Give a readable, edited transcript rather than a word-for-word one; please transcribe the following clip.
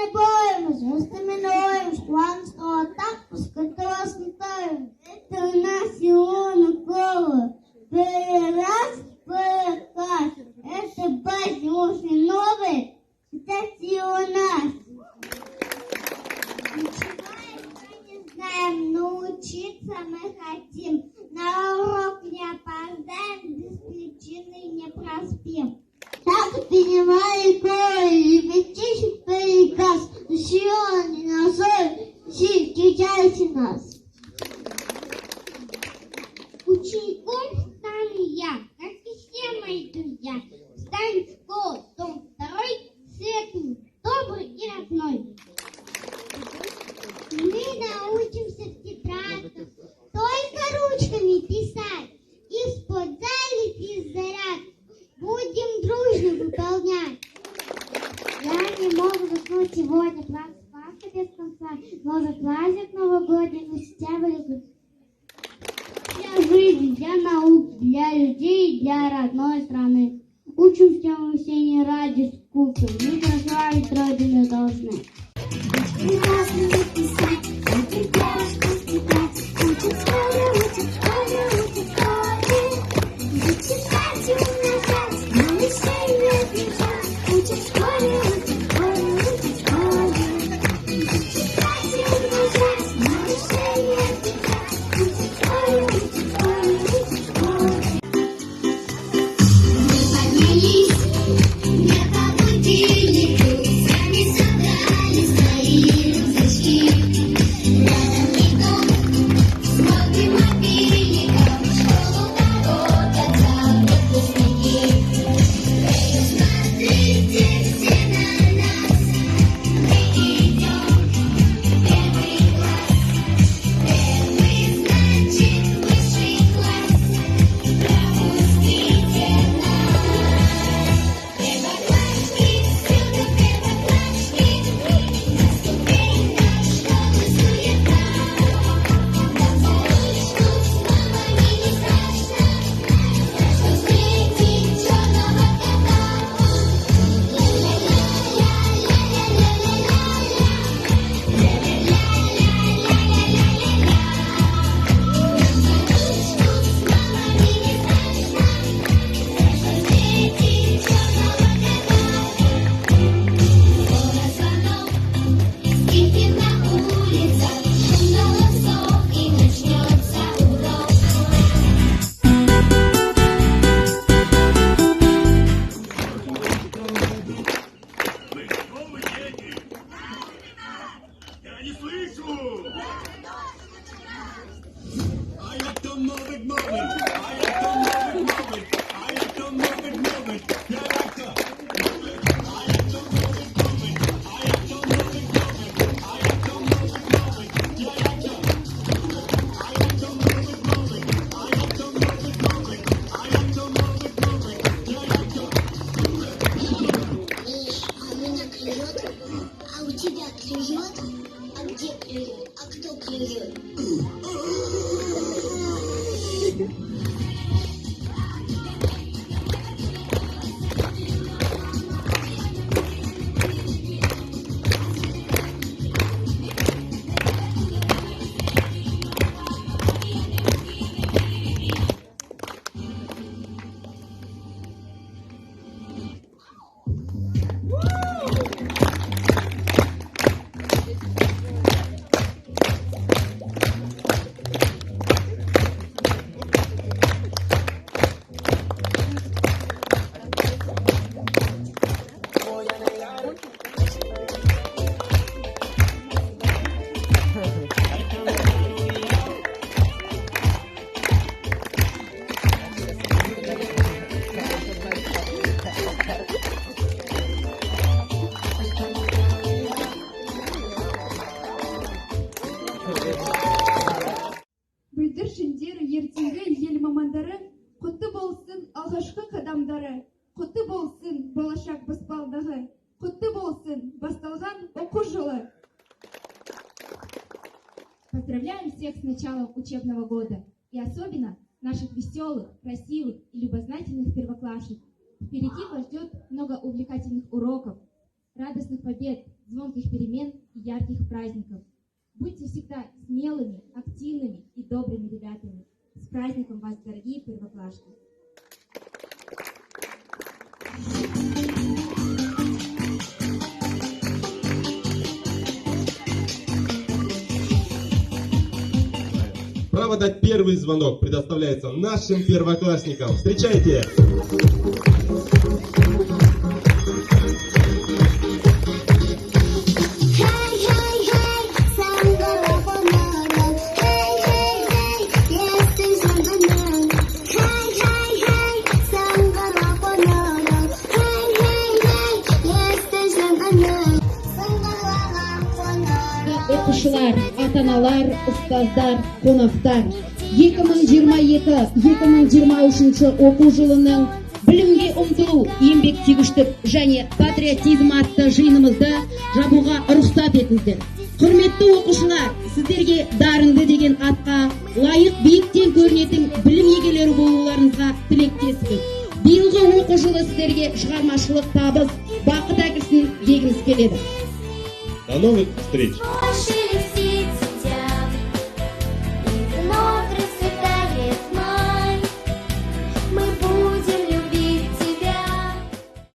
не боремся, остамиnuем, шкланского так, пускай вас летаем. Это у нас Илона Кола. Раз, раз. Это бази очень новые, кстати, у нас. Начинаем, мы не знаем, но учиться мы хотим. На урок не опоздаем, без причины не проспим. Так принимали крови, ребятишек приказ, сегодня на соль, встречайте нас. Учеником стану я, как и все мои друзья. Станет школа, дом второй, светлый, добрый и родной. Мы научимся в тетрадках только ручками писать, из-под залив и заряд будем дружно выполнять. Я не могу заснуть сегодня, план спаса без конца, новый праздник новогодний, но сентябрь. Для жизни, для науки, для людей, для родной страны. Учимся мы все не ради скуки, мы прославить Родину должны. Прекрасно написать, очень тяжко читать, учат в школе, учат в школе, учат в школе. Зачитать и умножать, малышей не отвечать, учат в школе, учат в школе, учат в школе. Зачитать и умножать, малышей не отвечать, учат в школе, учат в школе, учат в школе. Мы поднялись, не по будильнику, сами собрали свои рюкзачки. Рядом бегом, смотрим мобильником, в школу торопятся выпускники. Смотрите все на нас, мы идем в первый класс. Первый значит высший класс, пропустите нас. Первоклашки, всюду первоклашки, на ступеньках школы суета. Нам за ручку с мамами не страшно, страшно встретить черного кота. Скоро звонок, скрипки на улицах, шум голосов и начнется урок. Вы готовы, дети? Я не слышу! А як то мовить, мовить, а як то мовить, мовить, а як то мовить, мовить, Співака. А як то мовить, мовить, а як то мовить, мовить, а як то мовить, мовить, Співака. А як то мовить, мовить, а як то мовить, мовить, а як то мовить, мовить, Співака. А меня клюет, а у тебя клюет, а где клюет, а кто клюет? Бүлдіршіндер ертеңгі ел мамандары, құтты болсын алғашқы қадамдары, құтты болсын болашақ баспалдағы, құтты болсын басталған оқу жылы. Поздравляем всех с началом учебного года и особенно наших веселых, красивых и любознательных первоклашек. Впереди вас ждет много увлекательных уроков, радостных побед звонких перемен и ярких праздников. Будьте всегда смелыми, активными и добрыми ребятами. С праздником вас, дорогие первоклашки! Право дать первый звонок предоставляется нашим первоклассникам. Встречайте! Оқушылар, ата-аналар, ұстаздар, қонақтар. 2022-2023 оқу жылының білімге ұмтылу, еңбектегіштік және патриотизм атты жиынымызды жабуға рұқсат етіңіздер. Құрметті оқушылар, сіздерге дарынды деген атқа лайық биіктен көрінетін білім егелері болуларыңызға тілектеспіз. Биылғы оқу жылы сіздерге шығармашылық табыс, бақыт әкелсін дегіміз келеді. До новых встреч!